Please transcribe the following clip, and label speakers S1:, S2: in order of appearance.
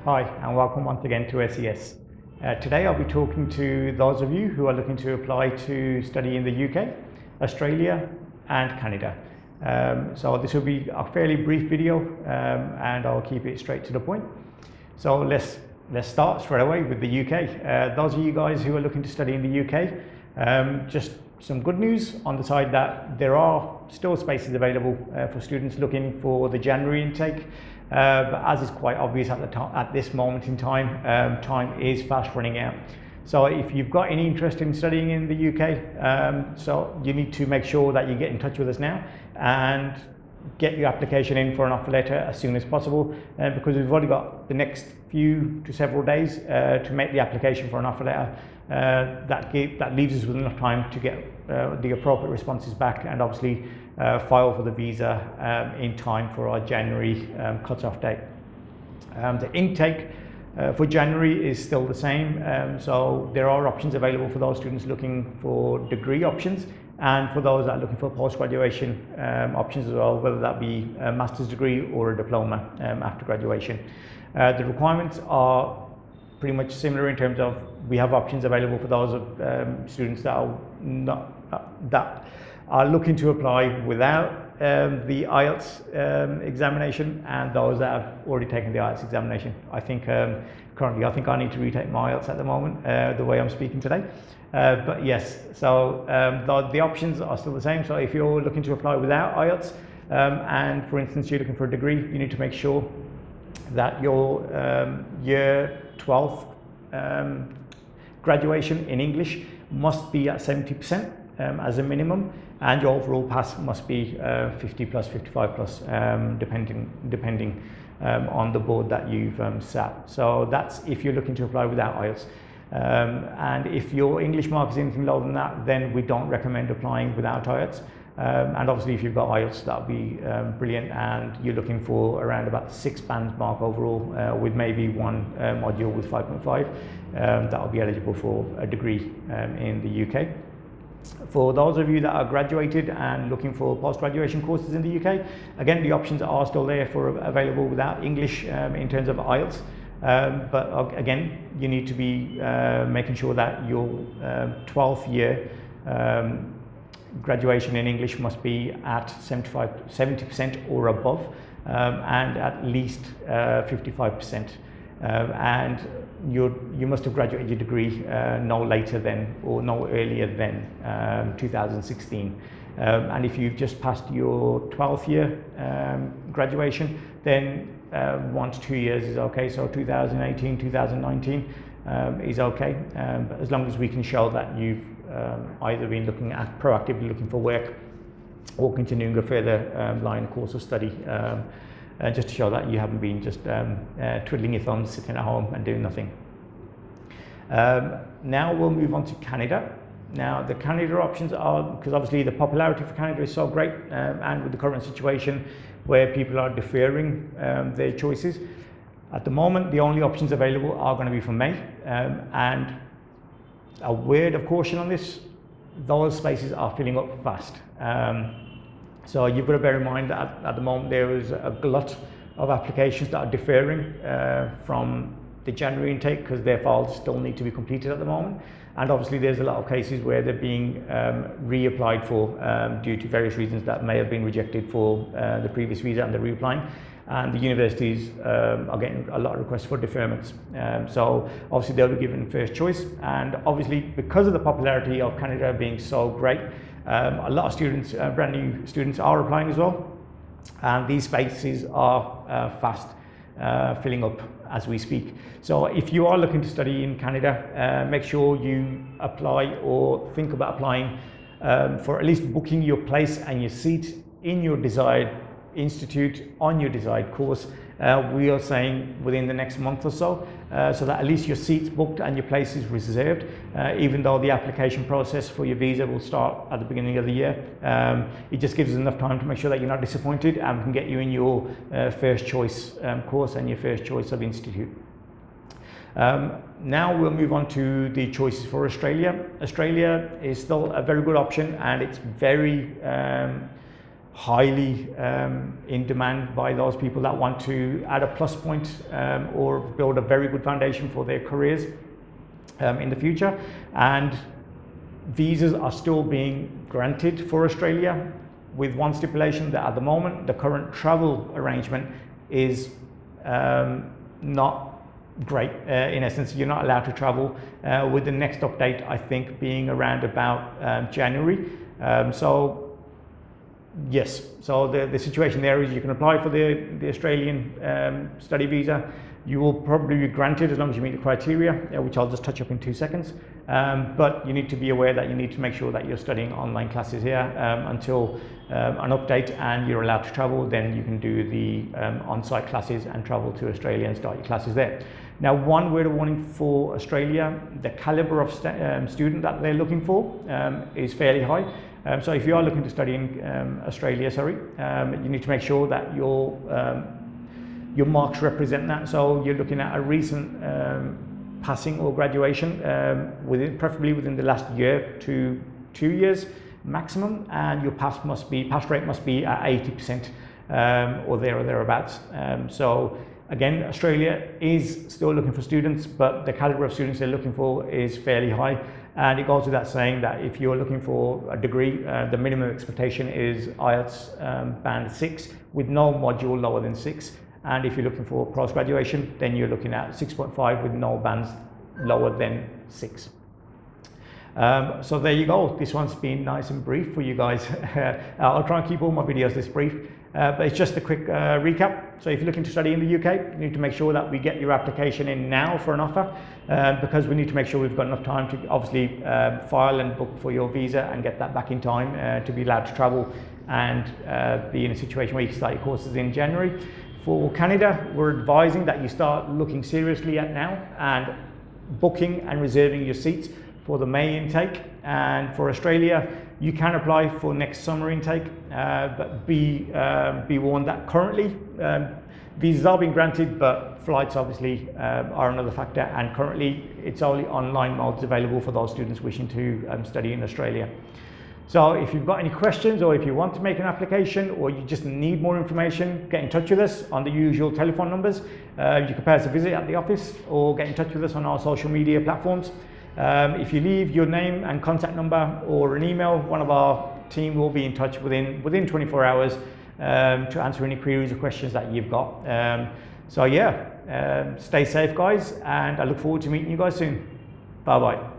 S1: Hi, and welcome once again to SES. Today I'll be talking to those of you who are looking to apply to study in the UK, Australia and Canada. So this will be a fairly brief video and I'll keep it straight to the point. So let's start straight away with the UK. Those of you guys who are looking to study in the UK, just some good news on the side that there are still spaces available for students looking for the January intake. But as is quite obvious at this moment in time, time is fast running out. So if you've got any interest in studying in the UK, so you need to make sure that you get in touch with us now and get your application in for an offer letter as soon as possible, because we've only got the next few to several days to make the application for an offer letter. That leaves us with enough time to get the appropriate responses back and obviously file for the visa in time for our January cut-off date. The intake for January is still the same, so there are options available for those students looking for degree options and for those that are looking for post-graduation options as well, whether that be a master's degree or a diploma after graduation. The requirements are pretty much similar in terms of we have options available for those students that are looking to apply without the IELTS examination and those that have already taken the IELTS examination. I think currently I need to retake my IELTS at the moment, the way I'm speaking today. But yes, so the options are still the same. So if you're looking to apply without IELTS and for instance you're looking for a degree, you need to make sure that your year 12 graduation in English must be at 70% as a minimum, and your overall pass must be 50 plus, 55 plus, depending on the board that you've sat. So that's if you're looking to apply without IELTS. And if your English mark is anything lower than that, then we don't recommend applying without IELTS. And obviously if you've got IELTS, that would be brilliant, and you're looking for around about 6 bands mark overall with maybe one module with 5.5, that will be eligible for a degree in the UK. For those of you that are graduated and looking for post-graduation courses in the UK, again the options are still there for available without English in terms of IELTS. But again, you need to be making sure that your 12th year graduation in English must be at 70% or above, and at least 55%. And you must have graduated your degree no later than or no earlier than 2016. And if you've just passed your 12th year graduation, then 1 to 2 years is okay. So 2018, 2019 is okay, but as long as we can show that you've either been proactively looking for work or continuing a further line course of study, just to show that you haven't been just twiddling your thumbs, sitting at home and doing nothing. Now we'll move on to Canada. Now the Canada options are, because obviously the popularity for Canada is so great, and with the current situation where people are deferring their choices, at the moment the only options available are going to be for May, and a word of caution on this, those spaces are filling up fast. So you've got to bear in mind that at the moment there is a glut of applications that are deferring from the January intake because their files still need to be completed at the moment. And obviously there's a lot of cases where they're being reapplied for due to various reasons that may have been rejected for the previous visa and they're reapplying. And the universities are getting a lot of requests for deferments. So obviously they'll be given first choice. And obviously because of the popularity of Canada being so great, a lot of students, brand new students, are applying as well. And these spaces are fast filling up as we speak. So if you are looking to study in Canada, make sure you apply or think about applying for at least booking your place and your seat in your desired institute on your desired course. We are saying within the next month or so, so that at least your seat's booked and your place is reserved, even though the application process for your visa will start at the beginning of the year. It just gives us enough time to make sure that you're not disappointed and we can get you in your first choice course and your first choice of institute. Now we'll move on to the choices for Australia. Australia is still a very good option, and it's very highly in demand by those people that want to add a plus point or build a very good foundation for their careers in the future. And visas are still being granted for Australia, with one stipulation, that at the moment the current travel arrangement is not great. In essence, you're not allowed to travel, with the next update I think being around about January. So yes, so the situation there is you can apply for the Australian study visa. You will probably be granted as long as you meet the criteria, which I'll just touch up in 2 seconds. But you need to be aware that you need to make sure that you're studying online classes here until an update and you're allowed to travel. Then you can do the on-site classes and travel to Australia and start your classes there. Now, one word of warning for Australia: the caliber of student that they're looking for is fairly high. So if you are looking to study in Australia, you need to make sure that your marks represent that. So you're looking at a recent passing or graduation, preferably within the last year to 2 years maximum, and your pass rate must be at 80% or thereabouts. So again, Australia is still looking for students, but the caliber of students they're looking for is fairly high. And it goes without saying that if you're looking for a degree, the minimum expectation is IELTS band 6 with no module lower than 6. And if you're looking for post-graduation, then you're looking at 6.5 with no bands lower than 6. So there you go. This one's been nice and brief for you guys. I'll try and keep all my videos this brief, but it's just a quick recap. So if you're looking to study in the UK, you need to make sure that we get your application in now for an offer, because we need to make sure we've got enough time to obviously file and book for your visa and get that back in time to be allowed to travel and be in a situation where you can start your courses in January. For Canada, we're advising that you start looking seriously at now and booking and reserving your seats for the May intake. And for Australia, you can apply for next summer intake, but be warned that currently visas are being granted, but flights obviously are another factor, and currently it's only online modes available for those students wishing to study in Australia. So if you've got any questions, or if you want to make an application, or you just need more information, get in touch with us on the usual telephone numbers. You can pay us a visit at the office, or get in touch with us on our social media platforms. If you leave your name and contact number or an email, one of our team will be in touch within 24 hours to answer any queries or questions that you've got. So yeah, stay safe guys, and I look forward to meeting you guys soon. Bye bye.